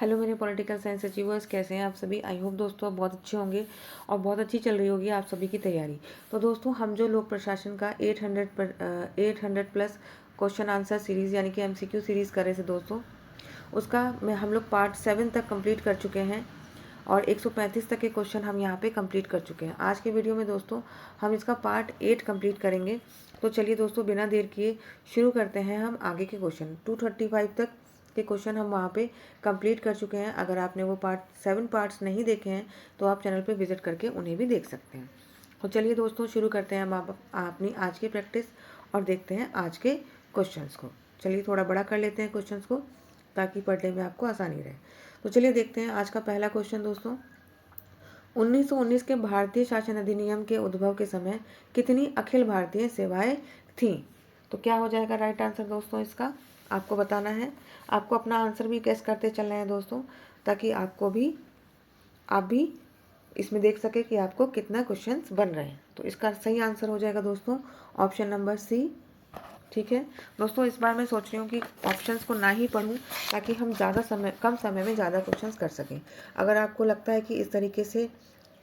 Hello मेरे political science achievers, कैसे हैं आप सभी। आई होप दोस्तों आप बहुत अच्छे होंगे और बहुत अच्छी चल रही होगी आप सभी की तैयारी। तो दोस्तों हम जो लोक प्रशासन का 800 प्लस क्वेश्चन आंसर सीरीज़ यानी कि MCQ सीरीज़ कर रहे थे दोस्तों, उसका हम लोग पार्ट 7 तक कंप्लीट कर चुके हैं और 135 तक के क्वेश्चन हम यहाँ पे कंप्लीट कर चुके हैं। आज के वीडियो में दोस्तों हम इसका पार्ट 8 कंप्लीट करेंगे। तो चलिए दोस्तों बिना देर किए शुरू करते हैं हम आगे के क्वेश्चन। 235 तक के क्वेश्चन हम वहाँ पे कंप्लीट कर चुके हैं। अगर आपने वो 7 पार्ट्स नहीं देखे हैं तो आप चैनल पे विजिट करके उन्हें भी देख सकते हैं। तो चलिए दोस्तों शुरू करते हैं हम अपनी आज की प्रैक्टिस और देखते हैं आज के क्वेश्चंस को। चलिए थोड़ा बड़ा कर लेते हैं क्वेश्चंस को ताकि पढ़ने में आपको आसानी रहे। तो चलिए देखते हैं आज का पहला क्वेश्चन दोस्तों। 1919 के भारतीय शासन अधिनियम के उद्भव के समय कितनी अखिल भारतीय सेवाएं थीं? तो क्या हो जाएगा राइट आंसर दोस्तों इसका, आपको बताना है। आपको अपना आंसर भी गेस करते चलना है दोस्तों, ताकि आप भी इसमें देख सके कि आपको कितना क्वेश्चंस बन रहे हैं। तो इसका सही आंसर हो जाएगा दोस्तों ऑप्शन नंबर सी। ठीक है दोस्तों, इस बार मैं सोच रही हूँ कि ऑप्शंस को ना ही पढूं ताकि हम कम समय में ज़्यादा क्वेश्चंस कर सकें। अगर आपको लगता है कि इस तरीके से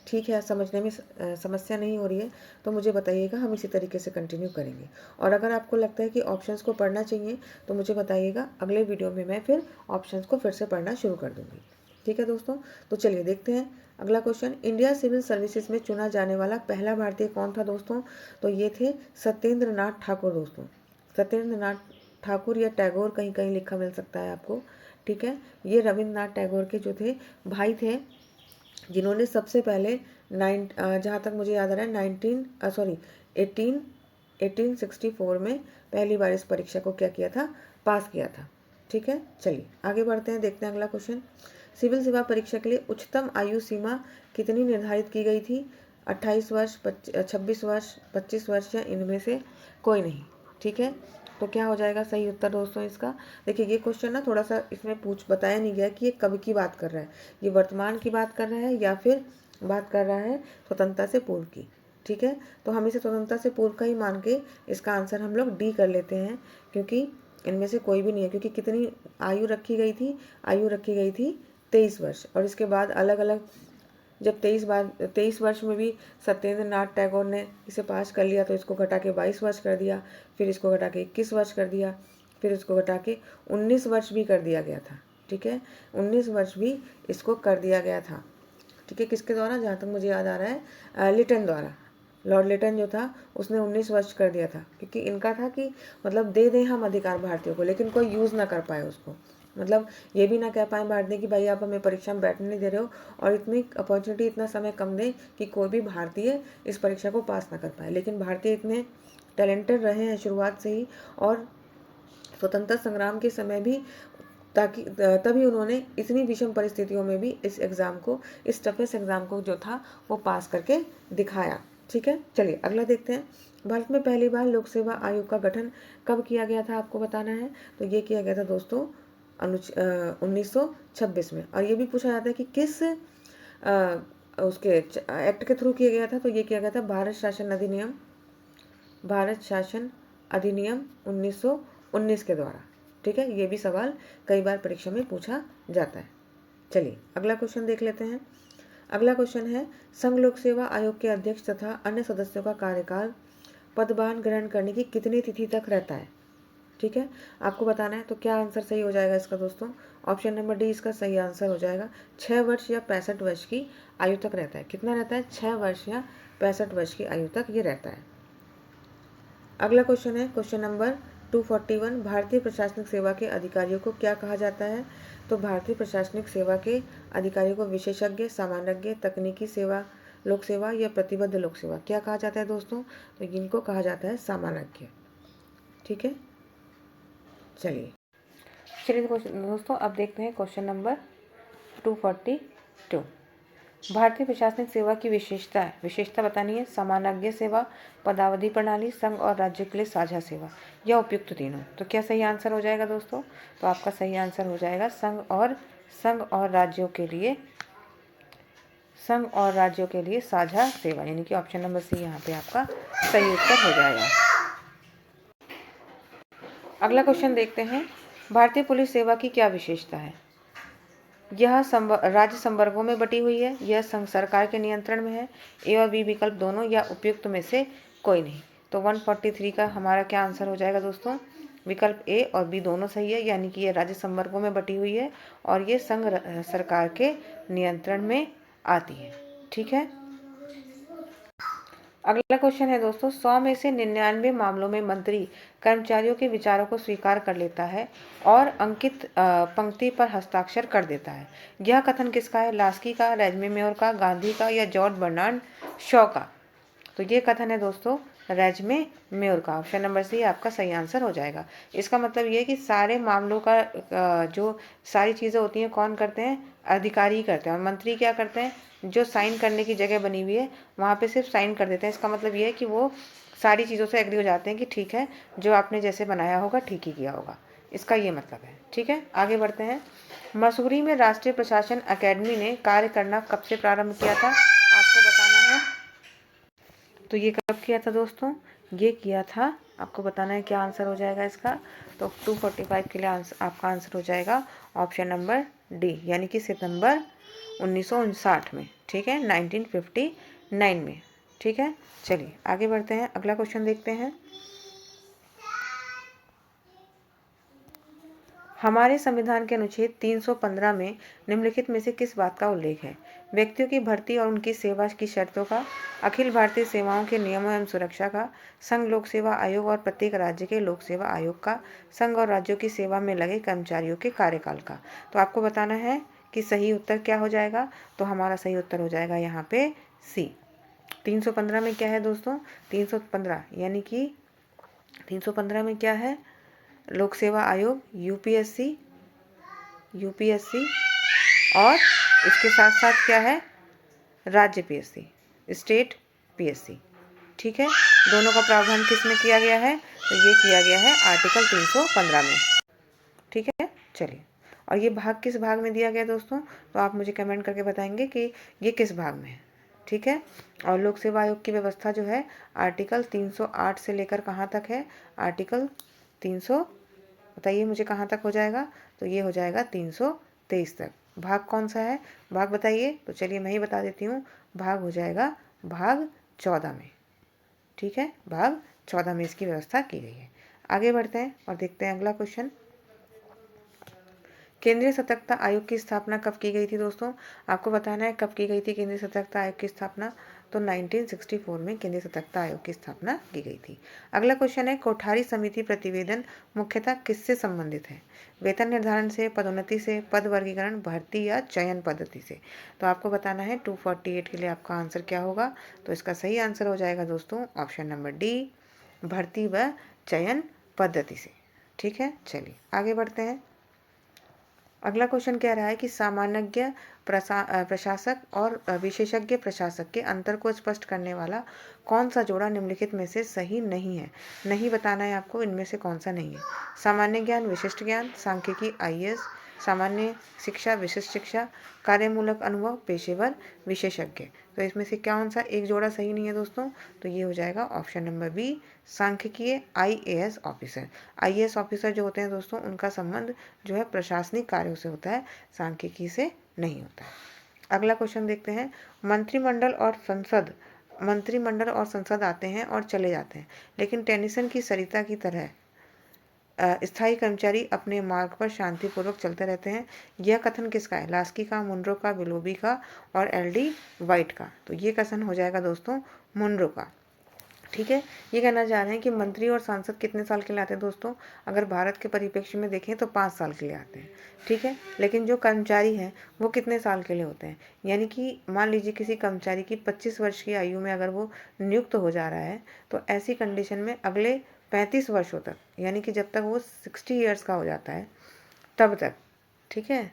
ठीक है, समझने में समस्या नहीं हो रही है तो मुझे बताइएगा, हम इसी तरीके से कंटिन्यू करेंगे। और अगर आपको लगता है कि ऑप्शंस को पढ़ना चाहिए तो मुझे बताइएगा, अगले वीडियो में मैं फिर ऑप्शंस को फिर से पढ़ना शुरू कर दूँगी। ठीक है दोस्तों, तो चलिए देखते हैं अगला क्वेश्चन। इंडिया सिविल सर्विसेज में चुना जाने वाला पहला भारतीय कौन था दोस्तों? तो ये थे सत्येंद्र नाथ ठाकुर दोस्तों। सत्येंद्र नाथ ठाकुर या टैगोर कहीं कहीं लिखा मिल सकता है आपको। ठीक है, ये रविन्द्रनाथ टैगोर के जो थे भाई थे, जिन्होंने सबसे पहले जहाँ तक मुझे याद आ रहा है 1864 में पहली बार इस परीक्षा को क्या किया था, पास किया था। ठीक है, चलिए आगे बढ़ते हैं, देखते हैं अगला क्वेश्चन। सिविल सेवा परीक्षा के लिए उच्चतम आयु सीमा कितनी निर्धारित की गई थी? 28 वर्ष, 26 वर्ष, 25 वर्ष या इनमें से कोई नहीं। ठीक है, तो क्या हो जाएगा सही उत्तर दोस्तों इसका? देखिए ये क्वेश्चन ना थोड़ा सा इसमें बताया नहीं गया कि ये कब की बात कर रहा है, ये वर्तमान की बात कर रहा है या फिर बात कर रहा है स्वतंत्रता से पूर्व की। ठीक है, तो हम इसे स्वतंत्रता से पूर्व का ही मान के इसका आंसर हम लोग डी कर लेते हैं, क्योंकि इनमें से कोई भी नहीं है। क्योंकि कितनी आयु रखी गई थी? आयु रखी गई थी 23 वर्ष। और इसके बाद अलग अलग जब 23 वर्ष में भी सत्येंद्र नाथ टैगोर ने इसे पास कर लिया तो इसको घटा के 22 वर्ष कर दिया, फिर इसको घटा के 21 वर्ष कर दिया, फिर इसको घटा के 19 वर्ष भी कर दिया गया था। ठीक है, 19 वर्ष भी इसको कर दिया गया था। ठीक है, किसके द्वारा? जहाँ तक मुझे याद आ रहा है लिटन द्वारा। लॉर्ड लिटन जो था उसने 19 वर्ष कर दिया था, क्योंकि इनका था कि मतलब दे दें हम अधिकार भारतीयों को, लेकिन कोई यूज़ ना कर पाए उसको। मतलब ये भी ना कह पाए भारतीय कि भाई आप हमें परीक्षा में बैठने नहीं दे रहे हो, और इतनी अपॉर्चुनिटी, इतना समय कम दें कि कोई भी भारतीय इस परीक्षा को पास ना कर पाए। लेकिन भारतीय इतने टैलेंटेड रहे हैं शुरुआत से ही, और स्वतंत्रता संग्राम के समय भी, ताकि तभी उन्होंने इतनी विषम परिस्थितियों में भी इस टफेस्ट एग्ज़ाम को जो था वो पास करके दिखाया। ठीक है, चलिए अगला देखते हैं। भारत में पहली बार लोक सेवा आयोग का गठन कब किया गया था, आपको बताना है। तो ये किया गया था दोस्तों 1926 में। और ये भी पूछा जाता है कि किस उसके एक्ट के थ्रू किया गया था। तो ये किया गया था भारत शासन अधिनियम 1919 के द्वारा। ठीक है, ये भी सवाल कई बार परीक्षा में पूछा जाता है। चलिए अगला क्वेश्चन देख लेते हैं। अगला क्वेश्चन है, संघ लोक सेवा आयोग के अध्यक्ष तथा अन्य सदस्यों का कार्यकाल पदभार ग्रहण करने की कितनी तिथि तक रहता है? ठीक है, आपको बताना है। तो क्या आंसर सही हो जाएगा इसका दोस्तों? ऑप्शन नंबर डी इसका सही आंसर हो जाएगा। 6 वर्ष या 65 वर्ष की आयु तक रहता है। कितना रहता है? 6 वर्ष या 65 वर्ष की आयु तक ये रहता है। अगला क्वेश्चन है क्वेश्चन नंबर 241। भारतीय प्रशासनिक सेवा के अधिकारियों को क्या कहा जाता है? तो भारतीय प्रशासनिक सेवा के अधिकारियों को विशेषज्ञ, सामान्यज्ञ, तकनीकी सेवा, लोक सेवा या प्रतिबद्ध लोक सेवा क्या कहा जाता है दोस्तों? तो इनको कहा जाता है सामान्यज्ञ। ठीक है, चलिए दोस्तों अब देखते हैं क्वेश्चन नंबर 242। भारतीय प्रशासनिक सेवा की विशेषता बतानी है। सामान्यज्ञ सेवा, पदावधि प्रणाली, संघ और राज्य के लिए साझा सेवा या उपयुक्त तीनों। तो क्या सही आंसर हो जाएगा दोस्तों? तो आपका सही आंसर हो जाएगा संघ और राज्यों के लिए साझा सेवा, यानी कि ऑप्शन नंबर सी यहाँ पे आपका सही उत्तर हो जाएगा। अगला क्वेश्चन देखते हैं, भारतीय पुलिस सेवा की क्या विशेषता है? राज्य संवर्गों में बटी हुई है, यह संघ सरकार के नियंत्रण में है, ए और बी विकल्प दोनों या उपयुक्त में से कोई नहीं। तो 143 का हमारा क्या आंसर हो जाएगा दोस्तों? विकल्प ए और बी दोनों सही है, यानी कि ये राज्य संवर्गों में बटी हुई है और ये संघ सरकार के नियंत्रण में आती है। ठीक है, अगला क्वेश्चन है दोस्तों, 100 में से 99 मामलों में मंत्री कर्मचारियों के विचारों को स्वीकार कर लेता है और अंकित पंक्ति पर हस्ताक्षर कर देता है। यह कथन किसका है? लास्की का, रेजमी मेयर का, गांधी का या जॉर्ज बर्नार्ड शॉ का? तो ये कथन है दोस्तों रेजमे मेयर का। ऑप्शन नंबर सी आपका सही आंसर हो जाएगा। इसका मतलब ये है कि सारे मामलों का जो सारी चीज़ें होती हैं कौन करते हैं? अधिकारी करते हैं, और मंत्री क्या करते हैं? जो साइन करने की जगह बनी हुई है वहाँ पे सिर्फ साइन कर देते हैं। इसका मतलब ये है कि वो सारी चीज़ों से एग्री हो जाते हैं कि ठीक है, जो आपने जैसे बनाया होगा ठीक ही किया होगा, इसका ये मतलब है। ठीक है, आगे बढ़ते हैं। मसूरी में राष्ट्रीय प्रशासन अकेडमी ने कार्य करना कब से प्रारंभ किया था? आपको बताना है। तो ये कब किया था दोस्तों? ये किया था, आपको बताना है क्या आंसर हो जाएगा इसका। तो 245 के लिए आपका आंसर हो जाएगा ऑप्शन नंबर डी, यानी कि सितंबर 1959 में। ठीक है, 1959 में। ठीक है, चलिए आगे बढ़ते हैं, अगला क्वेश्चन देखते हैं। हमारे संविधान के अनुच्छेद 315 में निम्नलिखित में से किस बात का उल्लेख है? व्यक्तियों की भर्ती और उनकी सेवा की शर्तों का, अखिल भारतीय सेवाओं के नियमों एवं सुरक्षा का, संघ लोक सेवा आयोग और प्रत्येक राज्य के लोक सेवा आयोग का, संघ और राज्यों की सेवा में लगे कर्मचारियों के कार्यकाल का। तो आपको बताना है कि सही उत्तर क्या हो जाएगा। तो हमारा सही उत्तर हो जाएगा यहाँ पे सी। 315 में क्या है दोस्तों? 315 यानी कि 315 में क्या है? लोक सेवा आयोग, यूपीएससी और इसके साथ साथ क्या है? राज्य पीएससी, स्टेट पीएससी। ठीक है, दोनों का प्रावधान किस में किया गया है? तो ये किया गया है आर्टिकल 315 में। ठीक है, चलिए, और ये भाग किस भाग में दिया गया दोस्तों? तो आप मुझे कमेंट करके बताएंगे कि ये किस भाग में है। ठीक है, और लोक सेवा आयोग की व्यवस्था जो है आर्टिकल 308 से लेकर कहाँ तक है? आर्टिकल 300, बताइए मुझे कहाँ तक हो जाएगा? तो ये हो जाएगा 323 तक। भाग कौन सा है? भाग बताइए। तो चलिए मैं ही बता देती हूँ, भाग हो जाएगा भाग 14 में। ठीक है, भाग 14 में इसकी व्यवस्था की गई है। आगे बढ़ते हैं और देखते हैं अगला क्वेश्चन। केंद्रीय सतर्कता आयोग की स्थापना कब की गई थी दोस्तों? आपको बताना है कब की गई थी केंद्रीय सतर्कता आयोग की स्थापना। तो 1964 में केंद्रीय सतर्कता आयोग की स्थापना की गई थी। अगला क्वेश्चन है, कोठारी समिति प्रतिवेदन मुख्यतः किससे संबंधित है? वेतन निर्धारण से, पदोन्नति से, पद वर्गीकरण, भर्ती या चयन पद्धति से? तो आपको बताना है 248 के लिए आपका आंसर क्या होगा। तो इसका सही आंसर हो जाएगा दोस्तों ऑप्शन नंबर डी, भर्ती व चयन पद्धति से। ठीक है, चलिए आगे बढ़ते हैं। अगला क्वेश्चन कह रहा है कि सामान्यज्ञ प्रशासक और विशेषज्ञ प्रशासक के अंतर को स्पष्ट करने वाला कौन सा जोड़ा निम्नलिखित में से सही नहीं है? नहीं बताना है आपको इनमें से कौन सा नहीं है। सामान्य ज्ञान, विशिष्ट ज्ञान, सांख्यिकी, आईएएस, सामान्य शिक्षा, विशिष्ट शिक्षा, कार्यमूलक अनुभव, पेशेवर विशेषज्ञ। तो इसमें से कौन सा एक जोड़ा सही नहीं है दोस्तों? तो ये हो जाएगा ऑप्शन नंबर बी, सांख्यिकीय आईएएस ऑफिसर। आईएएस ऑफिसर जो होते हैं दोस्तों उनका संबंध जो है प्रशासनिक कार्यों से होता है, सांख्यिकी से नहीं होता है। अगला क्वेश्चन देखते हैं। मंत्रिमंडल और संसद आते हैं और चले जाते हैं, लेकिन टेनिसन की सरिता की तरह स्थायी कर्मचारी अपने मार्ग पर शांतिपूर्वक चलते रहते हैं। यह कथन किसका है? लास्की का, मुनरो का, विलोबी का और एलडी वाइट का? तो ये कथन हो जाएगा दोस्तों मुनरो का। ठीक है, ये कहना चाह रहे हैं कि मंत्री और सांसद कितने साल के लिए आते हैं दोस्तों? अगर भारत के परिप्रेक्ष्य में देखें तो 5 साल के लिए आते हैं। ठीक है, लेकिन जो कर्मचारी हैं वो कितने साल के लिए होते हैं? यानी कि मान लीजिए किसी कर्मचारी की 25 वर्ष की आयु में अगर वो नियुक्त हो जा रहा है, तो ऐसी कंडीशन में अगले 35 वर्षों तक, यानी कि जब तक वो 60 ईयर्स का हो जाता है तब तक, ठीक है,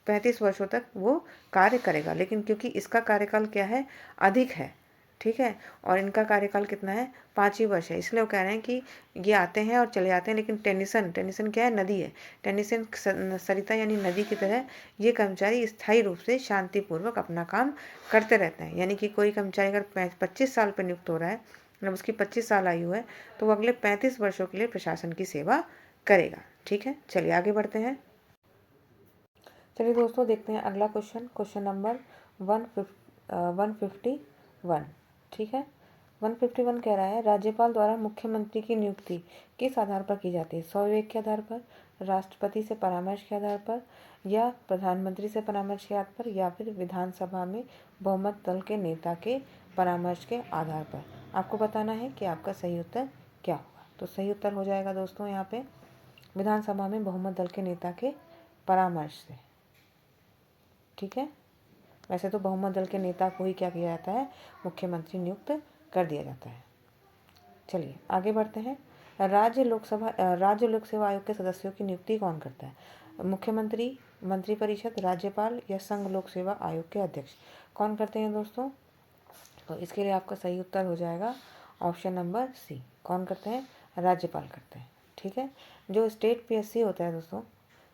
35 वर्षों तक वो कार्य करेगा। लेकिन क्योंकि इसका कार्यकाल क्या है? अधिक है। ठीक है, और इनका कार्यकाल कितना है? 5 ही वर्ष है, इसलिए वो कह रहे हैं कि ये आते हैं और चले जाते हैं। लेकिन टेनिसन क्या है? नदी है। टेनिसन सरिता यानी नदी की तरह ये कर्मचारी स्थायी रूप से शांतिपूर्वक अपना काम करते रहते हैं। यानी कि कोई कर्मचारी अगर 25 साल पर नियुक्त हो रहा है, जब उसकी 25 साल आयु है, तो वो अगले 35 वर्षों के लिए प्रशासन की सेवा करेगा। ठीक है, चलिए आगे बढ़ते हैं। चलिए दोस्तों देखते हैं अगला क्वेश्चन, क्वेश्चन नंबर 151। ठीक है, 151 कह रहा है राज्यपाल द्वारा मुख्यमंत्री की नियुक्ति किस आधार पर की जाती है? स्वविवेक के आधार पर, राष्ट्रपति से परामर्श के आधार पर, या प्रधानमंत्री से परामर्श के आधार पर, या फिर विधानसभा में बहुमत दल के नेता के परामर्श के आधार पर। आपको बताना है कि आपका सही उत्तर क्या होगा। तो सही उत्तर हो जाएगा दोस्तों यहाँ पे विधानसभा में बहुमत दल के नेता के परामर्श से। ठीक है, वैसे तो बहुमत दल के नेता को ही क्या किया जाता है? मुख्यमंत्री नियुक्त कर दिया जाता है। चलिए आगे बढ़ते हैं। राज्य लोक सेवा आयोग के सदस्यों की नियुक्ति कौन करता है? मुख्यमंत्री, मंत्रिपरिषद, राज्यपाल या संघ लोक सेवा आयोग के अध्यक्ष? कौन करते हैं दोस्तों? तो इसके लिए आपका सही उत्तर हो जाएगा ऑप्शन नंबर सी। कौन करते हैं? राज्यपाल करते हैं। ठीक है, जो स्टेट पीएससी होता है दोस्तों,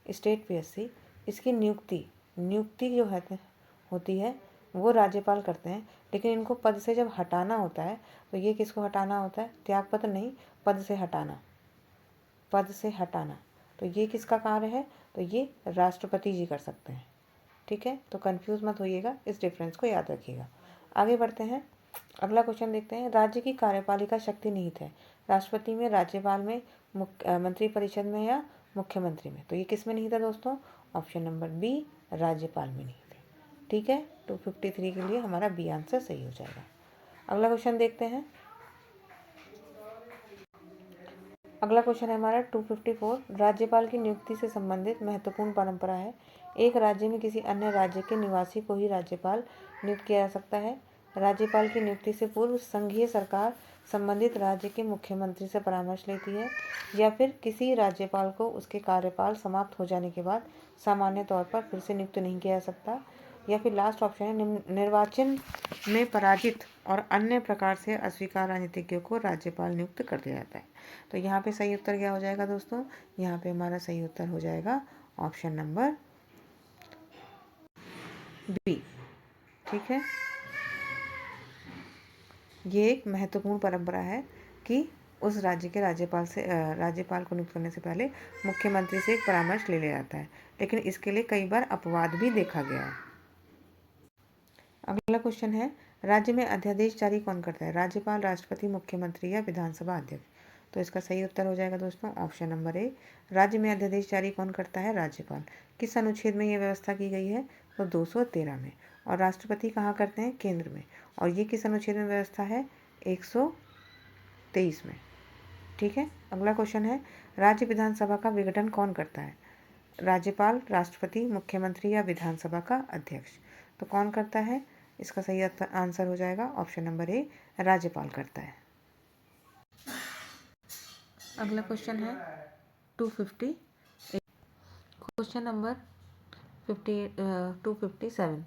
स्टेट पीएससी, इसकी नियुक्ति जो होती है वो राज्यपाल करते हैं, लेकिन इनको पद से जब हटाना होता है तो ये किसको हटाना होता है? त्यागपत्र नहीं, पद से हटाना, पद से हटाना। तो ये किसका कार्य है? तो ये राष्ट्रपति जी कर सकते हैं। ठीक है, तो कंफ्यूज मत होइएगा, इस डिफरेंस को याद रखिएगा। आगे बढ़ते हैं, अगला क्वेश्चन देखते हैं। राज्य की कार्यपालिका शक्ति निहित है राष्ट्रपति में, राज्यपाल में, मंत्रिपरिषद में या मुख्यमंत्री में? तो ये किस में निहित है दोस्तों? ऑप्शन नंबर बी, राज्यपाल में निहित है। ठीक है, 253 के लिए हमारा बी आंसर सही हो जाएगा। अगला क्वेश्चन देखते हैं। अगला क्वेश्चन है हमारा 254। राज्यपाल की नियुक्ति से संबंधित महत्वपूर्ण परंपरा है। एक राज्य में किसी अन्य राज्य के निवासी को ही राज्यपाल नियुक्त किया जा सकता है। राज्यपाल की नियुक्ति से पूर्व संघीय सरकार संबंधित राज्य के मुख्यमंत्री से परामर्श लेती है, या फिर किसी राज्यपाल को उसके कार्यकाल समाप्त हो जाने के बाद सामान्य तौर पर फिर से नियुक्त नहीं किया जा सकता, या फिर लास्ट ऑप्शन है निर्वाचन में पराजित और अन्य प्रकार से अस्वीकार राजनीतिज्ञों को राज्यपाल नियुक्त कर दिया जाता है। तो यहाँ पे सही उत्तर क्या हो जाएगा दोस्तों? यहाँ पे हमारा सही उत्तर हो जाएगा ऑप्शन नंबर बी। ठीक है, ये एक महत्वपूर्ण परंपरा है कि उस राज्य के राज्यपाल को नियुक्त करने से पहले मुख्यमंत्री से एक परामर्श ले लिया जाता है, लेकिन इसके लिए कई बार अपवाद भी देखा गया है। अगला क्वेश्चन है, राज्य में अध्यादेश जारी कौन करता है? राज्यपाल, राष्ट्रपति, मुख्यमंत्री या विधानसभा अध्यक्ष? तो इसका सही उत्तर हो जाएगा दोस्तों ऑप्शन नंबर ए। राज्य में अध्यादेश जारी कौन करता है? राज्यपाल। किस अनुच्छेद में ये व्यवस्था की गई है? तो 213 में। और राष्ट्रपति कहाँ करते हैं? केंद्र में। और ये किस अनुच्छेद में व्यवस्था है? 123 में। ठीक है, अगला क्वेश्चन है, राज्य विधानसभा का विघटन कौन करता है? राज्यपाल, राष्ट्रपति, मुख्यमंत्री या विधानसभा का अध्यक्ष? तो कौन करता है? इसका सही आंसर हो जाएगा ऑप्शन नंबर ए, राज्यपाल करता है। अगला क्वेश्चन है 250, क्वेश्चन नंबर 257।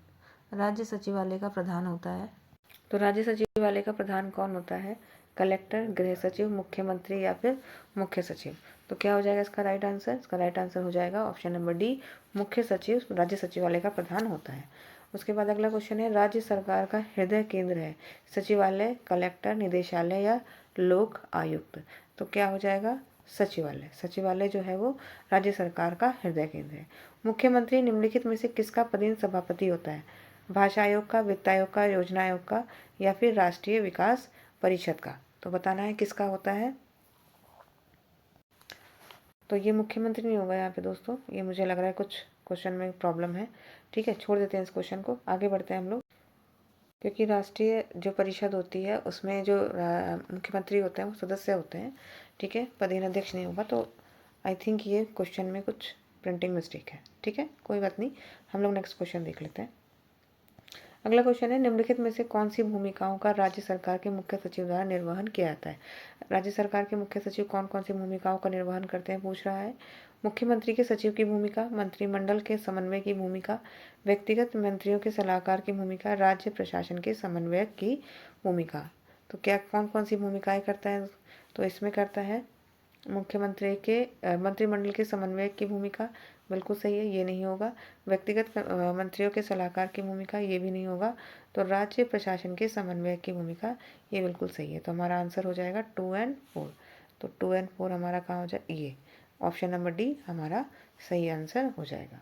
राज्य सचिवालय का प्रधान होता है। तो राज्य सचिवालय का प्रधान कौन होता है? कलेक्टर, गृह सचिव, मुख्यमंत्री या फिर मुख्य सचिव? तो क्या हो जाएगा इसका राइट आंसर? इसका राइट आंसर हो जाएगा ऑप्शन नंबर डी, मुख्य सचिव राज्य सचिवालय का प्रधान होता है। उसके बाद अगला क्वेश्चन है, राज्य सरकार का हृदय केंद्र है सचिवालय, कलेक्टर, निदेशालय या लोक आयुक्त? तो क्या हो जाएगा? सचिवालय। सचिवालय जो है वो राज्य सरकार का हृदय केंद्र है। मुख्यमंत्री निम्नलिखित में से किसका पदेन सभापति होता है? भाषा आयोग का, वित्त आयोग का, योजना आयोग का या फिर राष्ट्रीय विकास परिषद का? तो बताना है किसका होता है। तो ये मुख्यमंत्री नहीं होगा यहाँ पे दोस्तों, ये मुझे लग रहा है कुछ क्वेश्चन में प्रॉब्लम है। ठीक है, छोड़ देते हैं इस क्वेश्चन को, आगे बढ़ते हैं हम लोग। क्योंकि राष्ट्रीय जो परिषद होती है उसमें जो मुख्यमंत्री होते हैं वो सदस्य होते हैं। ठीक है, पदेन अध्यक्ष नहीं होगा। तो आई थिंक ये क्वेश्चन में कुछ प्रिंटिंग मिस्टेक है। ठीक है, कोई बात नहीं, हम लोग नेक्स्ट क्वेश्चन देख लेते हैं। अगला क्वेश्चन है, निम्नलिखित में से कौन सी भूमिकाओं का राज्य सरकार के मुख्य सचिव द्वारा निर्वहन किया जाता है? राज्य सरकार के मुख्य सचिव कौन कौन सी भूमिकाओं का निर्वहन करते हैं पूछ रहा है। मुख्यमंत्री के सचिव की भूमिका, मंत्रिमंडल के समन्वय की भूमिका, व्यक्तिगत मंत्रियों के सलाहकार की भूमिका, राज्य प्रशासन के समन्वयक की भूमिका? तो क्या कौन कौन सी भूमिकाएं करता है? तो इसमें करता है मुख्यमंत्री के मंत्रिमंडल के समन्वयक की भूमिका, बिल्कुल सही है, ये नहीं होगा। व्यक्तिगत मंत्रियों के सलाहकार की भूमिका, ये भी नहीं होगा। तो राज्य प्रशासन के समन्वयक की भूमिका, ये बिल्कुल सही है। तो हमारा आंसर हो जाएगा 2 और 4। तो 2 और 4 हमारा कहाँ हो जाए? ये ऑप्शन नंबर डी हमारा सही आंसर हो जाएगा।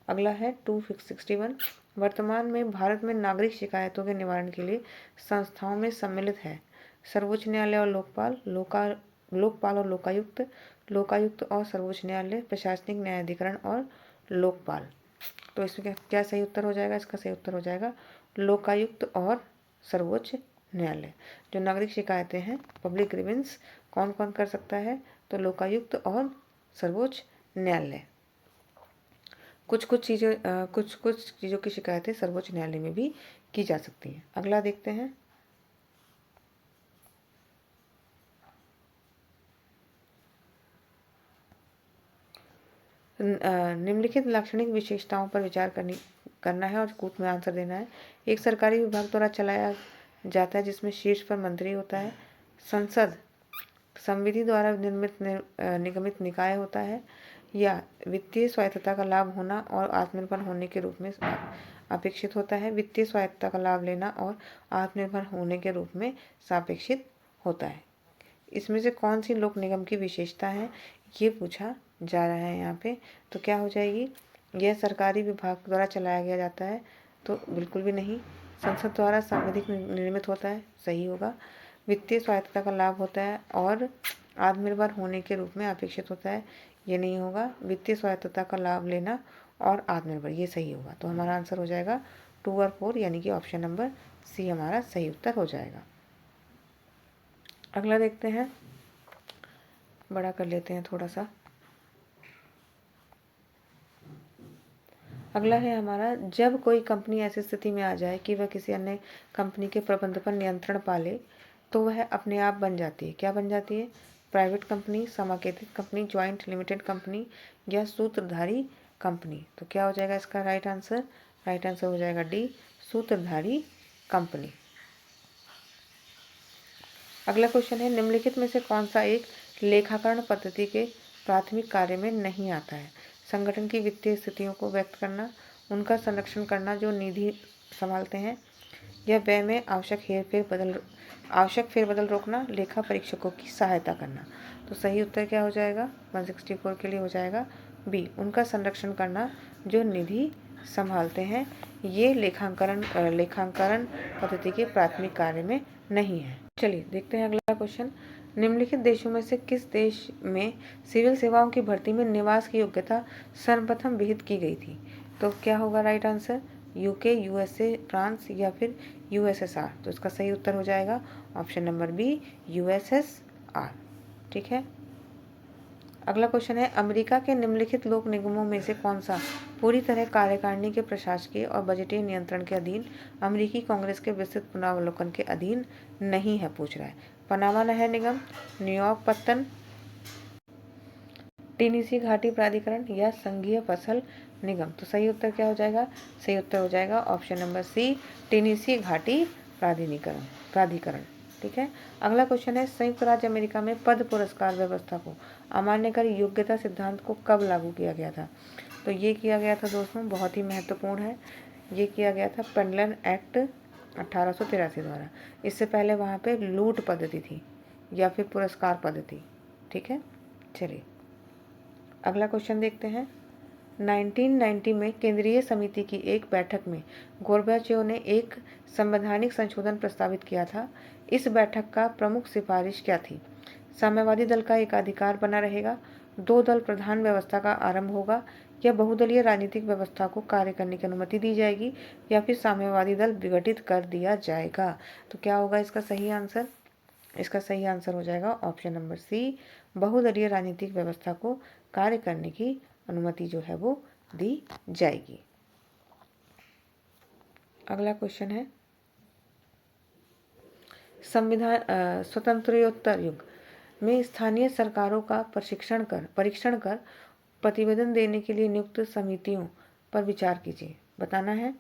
अगला है 261, वर्तमान में भारत में नागरिक शिकायतों के निवारण के लिए संस्थाओं में सम्मिलित है सर्वोच्च न्यायालय और लोकपाल और लोकायुक्त, लोकायुक्त और सर्वोच्च न्यायालय, प्रशासनिक न्यायाधिकरण और लोकपाल। तो इसमें क्या सही उत्तर हो जाएगा? इसका सही उत्तर हो जाएगा लोकायुक्त और सर्वोच्च न्यायालय। जो नागरिक शिकायतें हैं, पब्लिक ग्रीवेंस, कौन कौन कर सकता है? तो लोकायुक्त और सर्वोच्च न्यायालय। कुछ कुछ चीज़ों की शिकायतें सर्वोच्च न्यायालय में भी की जा सकती हैं। अगला देखते हैं। निम्नलिखित लाक्षणिक विशेषताओं पर विचार करना है और कूट में आंसर देना है। एक सरकारी विभाग द्वारा चलाया जाता है जिसमें शीर्ष पर मंत्री होता है। संसद संविधि द्वारा निगमित निकाय होता है। या वित्तीय स्वायत्तता का लाभ होना और आत्मनिर्भर होने के रूप में अपेक्षित होता है। वित्तीय स्वायत्तता का लाभ लेना और आत्मनिर्भर होने के रूप में सापेक्षित होता है। इसमें से कौन सी लोक निगम की विशेषता है, ये पूछा जा रहा है यहाँ पे। तो क्या हो जाएगी? यह सरकारी विभाग द्वारा चलाया गया जाता है, तो बिल्कुल भी नहीं। संसद द्वारा संविधिक निर्मित होता है, सही होगा। वित्तीय स्वायत्तता का लाभ होता है और आत्मनिर्भर होने के रूप में अपेक्षित होता है, ये नहीं होगा। वित्तीय स्वायत्तता का लाभ लेना और आत्मनिर्भर, ये सही होगा। तो हमारा आंसर हो जाएगा 2 और 4, यानी कि ऑप्शन नंबर सी हमारा सही उत्तर हो जाएगा। अगला देखते हैं, बड़ा कर लेते हैं थोड़ा सा। अगला है हमारा, जब कोई कंपनी ऐसी स्थिति में आ जाए कि वह किसी अन्य कंपनी के प्रबंध पर नियंत्रण पा ले तो वह अपने आप बन जाती है। क्या बन जाती है? प्राइवेट कंपनी, समाकेतित कंपनी, ज्वाइंट लिमिटेड कंपनी या सूत्रधारी कंपनी। तो क्या हो जाएगा इसका राइट आंसर? राइट आंसर हो जाएगा डी, सूत्रधारी कंपनी। अगला क्वेश्चन है, निम्नलिखित में से कौन सा एक लेखाकरण पद्धति के प्राथमिक कार्य में नहीं आता है? संगठन की वित्तीय स्थितियों को व्यक्त करना, उनका संरक्षण करना जो निधि संभालते हैं, या व्यय में आवश्यक फेरबदल रोकना, लेखा परीक्षकों की सहायता करना। तो सही उत्तर क्या हो जाएगा? 164 के लिए हो जाएगा बी, उनका संरक्षण करना जो निधि संभालते हैं। ये लेखांकन पद्धति के प्राथमिक कार्य में नहीं है। चलिए देखते हैं अगला क्वेश्चन। निम्नलिखित देशों में से किस देश में सिविल सेवाओं की भर्ती में निवास की योग्यता सर्वप्रथम विहित की गई थी? तो क्या होगा right answer? UK, USA, France या फिर यूएसएसआर। तो इसका सही उत्तर हो जाएगा ऑप्शन नंबर बी, यूएसएसआर। ठीक है। अगला क्वेश्चन है, अमेरिका के निम्नलिखित लोक निगमों में से कौन सा पूरी तरह कार्यकारिणी के प्रशासकीय और बजटीय नियंत्रण के अधीन अमेरिकी कांग्रेस के विस्तृत पुनरावलोकन के अधीन नहीं है? पूछ रहा है। पनामा नहर निगम, न्यूयॉर्क पत्तन, टेनेसी घाटी प्राधिकरण या संघीय फसल निगम। तो सही उत्तर क्या हो जाएगा? सही उत्तर हो जाएगा ऑप्शन नंबर सी, टेनेसी घाटी प्राधिकरण। ठीक है। अगला क्वेश्चन है, संयुक्त राज्य अमेरिका में पद पुरस्कार व्यवस्था को अमान्य कर योग्यता सिद्धांत को कब लागू किया गया था? तो ये किया गया था दोस्तों, बहुत ही महत्वपूर्ण है। ये किया गया था पेंडलन एक्ट 1883 द्वारा। इससे पहले वहाँ पे लूट पद्धति थी या फिर पुरस्कार पद्धति। ठीक है। चलिए अगला क्वेश्चन देखते हैं। 1990 में केंद्रीय समिति की एक बैठक में गोर्बाचेव ने एक संवैधानिक संशोधन प्रस्तावित किया था। इस बैठक का प्रमुख सिफारिश क्या थी? साम्यवादी दल का एकाधिकार बना रहेगा, 2 दल प्रधान व्यवस्था का आरंभ होगा, या बहुदलीय राजनीतिक व्यवस्था को कार्य करने की अनुमति दी जाएगी, या फिर साम्यवादी दल विघटित कर दिया जाएगा। तो क्या होगा इसका सही आंसर? इसका सही आंसर हो जाएगा ऑप्शन नंबर सी, बहुदलीय राजनीतिक व्यवस्था को कार्य करने की अनुमति जो है वो दी जाएगी। अगला क्वेश्चन है, संविधान स्वतंत्रोत्तर युग में स्थानीय सरकारों का परीक्षण कर प्रतिवेदन देने के लिए नियुक्त समितियों पर विचार कीजिए। बताना है।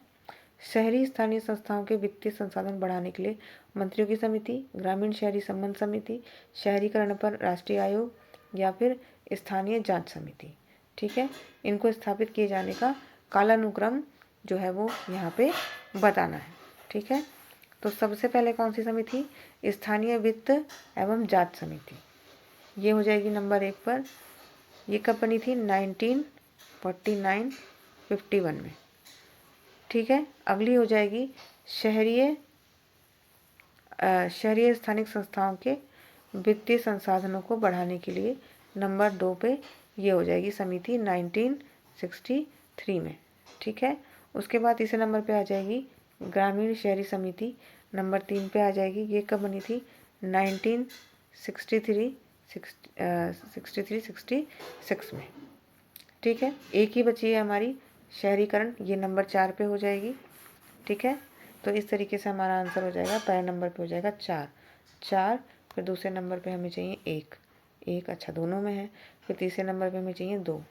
शहरी स्थानीय संस्थाओं के वित्तीय संसाधन बढ़ाने के लिए मंत्रियों की समिति, ग्रामीण शहरी संबंध समिति, शहरीकरण पर राष्ट्रीय आयोग या फिर स्थानीय जांच समिति। ठीक है। इनको स्थापित किए जाने का कालानुक्रम जो है वो यहाँ पे बताना है। ठीक है। तो सबसे पहले कौन सी समिति? स्थानीय वित्त एवं जांच समिति। ये हो जाएगी नंबर 1 पर। ये कब बनी थी? 1949 51 में। ठीक है, अगली हो जाएगी शहरी स्थानिक संस्थाओं के वित्तीय संसाधनों को बढ़ाने के लिए। नंबर 2 पे ये हो जाएगी समिति 1963 में। ठीक है, उसके बाद तीसरे नंबर पे आ जाएगी ग्रामीण शहरी समिति। नंबर 3 पे आ जाएगी, ये कब बनी थी? 1966 में। ठीक है, एक ही बची है हमारी शहरीकरण, ये नंबर 4 पे हो जाएगी। ठीक है, तो इस तरीके से हमारा आंसर हो जाएगा, पहले नंबर पे हो जाएगा 4, फिर दूसरे नंबर पे हमें चाहिए 1, अच्छा दोनों में है। फिर तीसरे नंबर पे हमें चाहिए 2,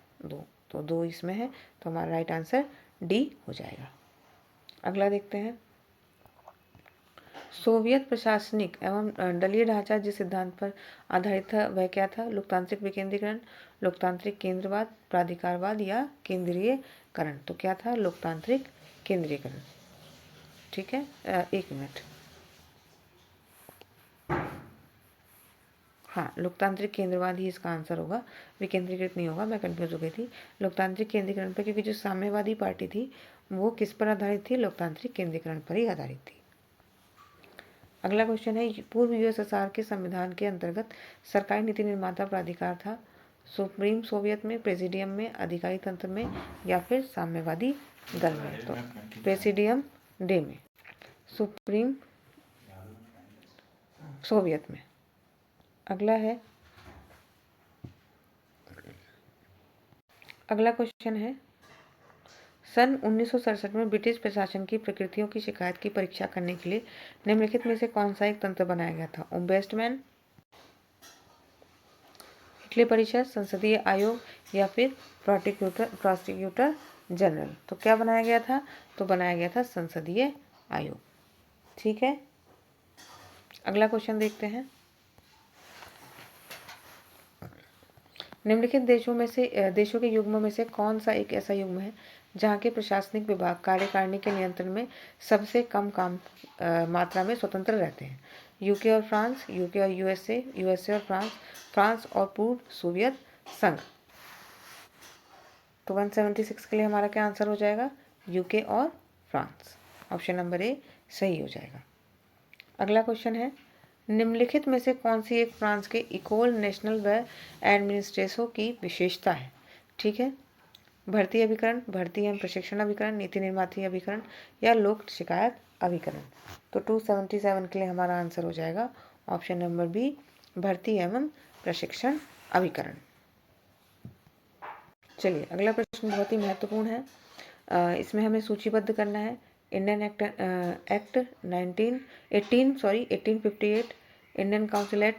तो 2 इसमें है, तो हमारा राइट आंसर डी हो जाएगा। अगला देखते हैं, सोवियत प्रशासनिक एवं दलीय ढांचा जिस सिद्धांत पर आधारित था वह क्या था? लोकतांत्रिक विकेंद्रीकरण, लोकतांत्रिक केंद्रवाद, प्राधिकारवाद या केंद्रीयकरण। तो क्या था? लोकतांत्रिक केंद्रीयकरण। ठीक है, 1 मिनट, हाँ, लोकतांत्रिक केंद्रवाद ही इसका आंसर होगा, विकेंद्रीकृत नहीं होगा, मैं कंफ्यूज हो गई थी। लोकतांत्रिक केंद्रीकरण पर, क्योंकि जो साम्यवादी पार्टी थी वो किस पर आधारित थी? लोकतांत्रिक केंद्रीकरण पर ही आधारित थी। अगला क्वेश्चन है, पूर्व यूएसएसआर के संविधान के अंतर्गत सरकारी नीति निर्माता प्राधिकार था? सुप्रीम सोवियत में, प्रेसिडियम में, अधिकारी तंत्र में या फिर साम्यवादी दल में? तो प्रेसिडियम डे में, सुप्रीम सोवियत में। अगला क्वेश्चन है, सन 1967 में ब्रिटिश प्रशासन की प्रकृतियों की शिकायत की परीक्षा करने के लिए निम्नलिखित में से कौन सा एक तंत्र बनाया गया था? ओम्बेड्समैन, हिटले परिषद, संसदीय आयोग या फिर प्रोसिक्यूटर जनरल। तो क्या बनाया गया था? तो बनाया गया था संसदीय आयोग। ठीक है, अगला क्वेश्चन देखते हैं, निम्नलिखित देशों के युग्मों में से कौन सा एक ऐसा युग्म है जहाँ के प्रशासनिक विभाग कार्यकारिणी के नियंत्रण में सबसे कम मात्रा में स्वतंत्र रहते हैं? यूके और फ्रांस, यूके और यूएसए और फ्रांस और पूर्व सोवियत संघ। तो 176 के लिए हमारा क्या आंसर हो जाएगा? यूके और फ्रांस, ऑप्शन नंबर ए सही हो जाएगा। अगला क्वेश्चन है, निम्नलिखित में से कौन सी एक फ्रांस के इकोल नेशनल व एडमिनिस्ट्रेसो की विशेषता है? ठीक है, भर्ती अभिकरण, भर्ती एवं प्रशिक्षण अभिकरण, नीति निर्माती अभिकरण या लोक शिकायत अभिकरण। तो 277 के लिए हमारा आंसर हो जाएगा ऑप्शन नंबर बी, भर्ती एवं प्रशिक्षण अभिकरण। चलिए, अगला प्रश्न बहुत ही महत्वपूर्ण है, इसमें हमें सूचीबद्ध करना है Indian act 1858, Indian council act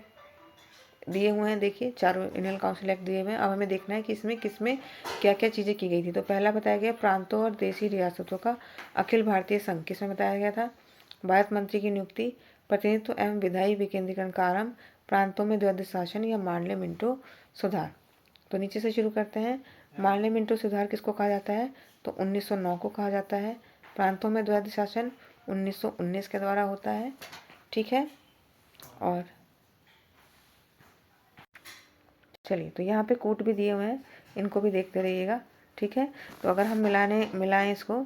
दिए हुए हैं। देखिए, चारों इंडियन काउंसिल एक्ट दिए हुए हैं। अब हमें देखना है कि इसमें किसमें क्या क्या चीज़ें की गई थी। तो पहला बताया गया प्रांतों और देशी रियासतों का अखिल भारतीय संघ, किसमें बताया गया था? भारत मंत्री की नियुक्ति, प्रतिनिधित्व एवं विधायी विकेंद्रीकरण का आरंभ, प्रांतों में द्वैध शासन या मार्ले मिंटो सुधार। तो नीचे से शुरू करते हैं, मार्ले मिंटो सुधार किसको कहा जाता है? तो 1909 को कहा जाता है। प्रांतों में द्वैध शासन 1919 के द्वारा होता है। ठीक है, और चलिए, तो यहाँ पे कोट भी दिए हुए हैं, इनको भी देखते रहिएगा। ठीक है, तो अगर हम मिलाएं इसको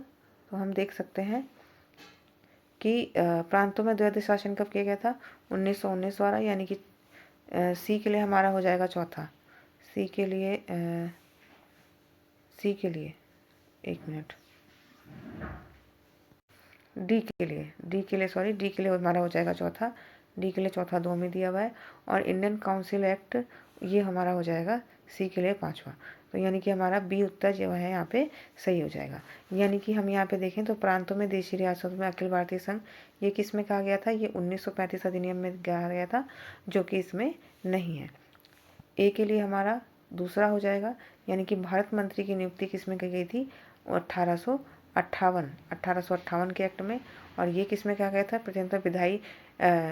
तो हम देख सकते हैं कि प्रांतों में द्वैध शासन कब किया गया था? 1919 द्वारा, यानी कि सी के लिए हमारा हो जाएगा चौथा। सी के लिए 1 मिनट, डी के लिए हमारा हो जाएगा चौथा। डी के लिए चौथा 2 में दिया हुआ है, और इंडियन काउंसिल एक्ट ये हमारा हो जाएगा सी के लिए 5वां। तो यानी कि हमारा बी उत्तर जो है यहाँ पे सही हो जाएगा। यानी कि हम यहाँ पे देखें तो प्रांतों में देशी रियासतों में अखिल भारतीय संघ, ये किस में कहा गया था? ये 1935 अधिनियम में कहा गया था, जो कि इसमें नहीं है। ए के लिए हमारा दूसरा हो जाएगा, यानी कि भारत मंत्री की नियुक्ति किस में की गई थी? 1858 के एक्ट में। और ये किस में कहा गया था? प्रतिनिधित्व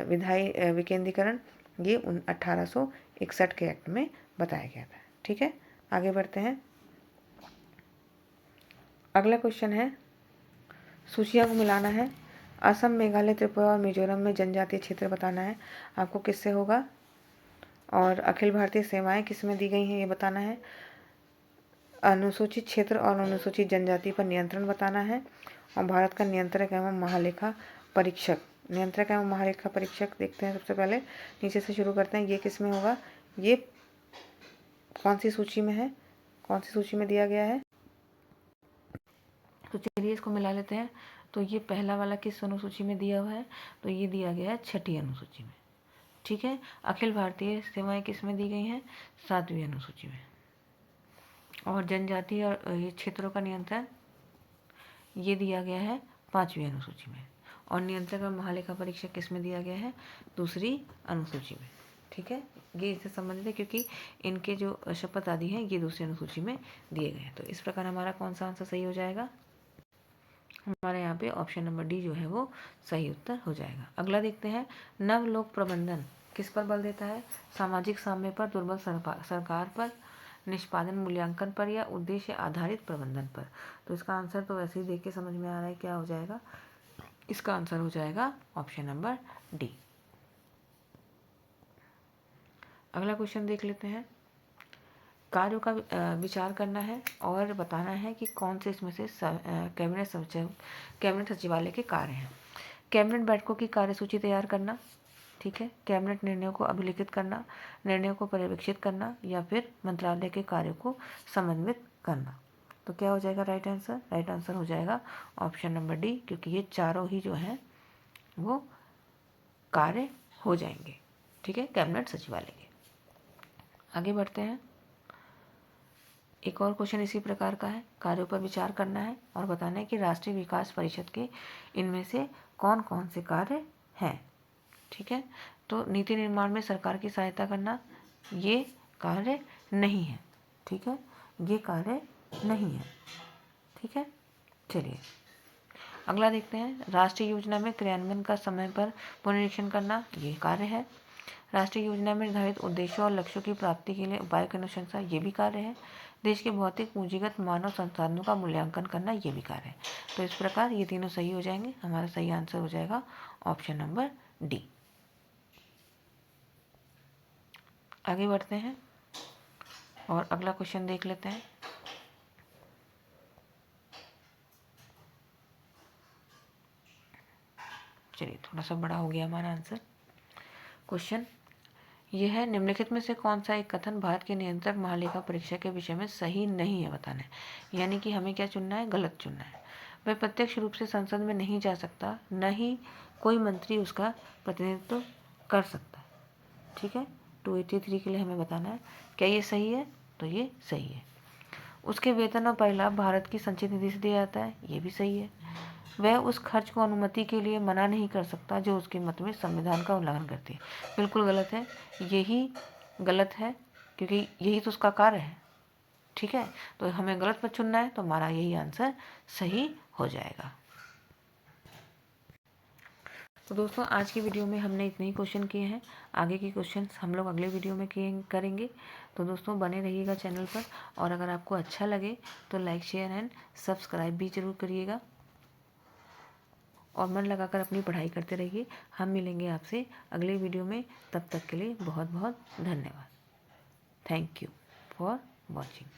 विधायी विकेंद्रीकरण, ये 1861 के एक्ट में बताया गया था। ठीक है, आगे बढ़ते हैं। अगला क्वेश्चन है, सूचियाँ को मिलाना है। असम, मेघालय, त्रिपुरा और मिजोरम में जनजातीय क्षेत्र बताना है, आपको किससे होगा? और अखिल भारतीय सेवाएं किस में दी गई हैं ये बताना है। अनुसूचित क्षेत्र और अनुसूचित जनजाति पर नियंत्रण बताना है। और भारत का नियंत्रक एवं महालेखा परीक्षक, नियंत्रक एवं महालेखा परीक्षक देखते हैं। सबसे पहले नीचे से शुरू करते हैं। ये किस में होगा, ये कौन सी सूची में है, कौन सी सूची में दिया गया है? तो चलिए इसको मिला लेते हैं। तो ये पहला वाला किस अनुसूची में दिया हुआ है, तो ये दिया गया है 6ठी अनुसूची में। ठीक है। अखिल भारतीय सेवाएं किस में दी गई हैं, 7वीं अनुसूची में। और जनजाति और ये क्षेत्रों का नियंत्रण ये दिया गया है 5वीं अनुसूची में। और नियंत्रक और महालेखा परीक्षक किस में दिया गया है, 2री अनुसूची में। ठीक है, ये इससे संबंधित है क्योंकि इनके जो शपथ आदि हैं ये 2री अनुसूची में दिए गए हैं। तो इस प्रकार हमारा कौन सा आंसर सही हो जाएगा, हमारे यहाँ पे ऑप्शन नंबर डी जो है वो सही उत्तर हो जाएगा। अगला देखते हैं, नवलोक प्रबंधन किस पर बल देता है, सामाजिक साम्य पर, दुर्बल सरकार पर, निष्पादन मूल्यांकन पर, या उद्देश्य आधारित प्रबंधन पर। तो इसका आंसर तो वैसे ही देख के समझ में आ रहा है क्या हो जाएगा, इसका आंसर हो जाएगा ऑप्शन नंबर डी। अगला क्वेश्चन देख लेते हैं, कार्यों का विचार करना है और बताना है कि कौन से इसमें से कैबिनेट सचिवालय के कार्य हैं। कैबिनेट बैठकों की कार्यसूची तैयार करना, ठीक है, कैबिनेट निर्णयों को अभिलिखित करना, निर्णयों को पर्यवेक्षित करना, या फिर मंत्रालय के कार्यों को समन्वित करना। तो क्या हो जाएगा राइट आंसर, राइट आंसर हो जाएगा ऑप्शन नंबर डी, क्योंकि ये चारों ही जो हैं वो कार्य हो जाएंगे। ठीक है, कैबिनेट सचिवालय के। आगे बढ़ते हैं, एक और क्वेश्चन इसी प्रकार का है, कार्यों पर विचार करना है और बताना है कि राष्ट्रीय विकास परिषद के इनमें से कौन कौन से कार्य हैं। ठीक है, तो नीति निर्माण में सरकार की सहायता करना ये कार्य नहीं है। ठीक है, ये कार्य नहीं है। ठीक है, चलिए अगला देखते हैं, राष्ट्रीय योजना में क्रियान्वयन का समय पर पुनरीक्षण करना ये कार्य है। राष्ट्रीय योजना में निर्धारित उद्देश्यों और लक्ष्यों की प्राप्ति के लिए उपाय की अनुशंसा ये भी कार्य है। देश के भौतिक पूंजीगत मानव संसाधनों का मूल्यांकन करना ये भी कार्य है। तो इस प्रकार ये तीनों सही हो जाएंगे, हमारा सही आंसर हो जाएगा ऑप्शन नंबर डी। आगे बढ़ते हैं और अगला क्वेश्चन देख लेते हैं। चलिए थोड़ा सा बड़ा हो गया हमारा आंसर। क्वेश्चन यह है, निम्नलिखित में से कौन सा एक कथन भारत के नियंत्रक महालेखा परीक्षा के विषय में सही नहीं है बताना है। यानी कि हमें क्या चुनना है, गलत चुनना है। वह प्रत्यक्ष रूप से संसद में नहीं जा सकता, न ही कोई मंत्री उसका प्रतिनिधित्व कर सकता। ठीक है, 283 के लिए हमें बताना है क्या ये सही है, तो ये सही है। उसके वेतन और परिलाभ भारत की संचित निधि से दिया जाता है, ये भी सही है। वह उस खर्च को अनुमति के लिए मना नहीं कर सकता जो उसके मत में संविधान का उल्लंघन करती है। बिल्कुल गलत है, यही गलत है क्योंकि यही तो उसका कार्य है। ठीक है, तो हमें गलत मत चुनना है, तो हमारा यही आंसर सही हो जाएगा। तो दोस्तों आज की वीडियो में हमने इतने ही क्वेश्चन किए हैं, आगे के क्वेश्चन हम लोग अगले वीडियो में करेंगे। तो दोस्तों बने रहिएगा चैनल पर, और अगर आपको अच्छा लगे तो लाइक शेयर एंड सब्सक्राइब भी जरूर करिएगा, और मन लगाकर अपनी पढ़ाई करते रहिए। हम मिलेंगे आपसे अगले वीडियो में, तब तक के लिए बहुत बहुत धन्यवाद। Thank you for watching.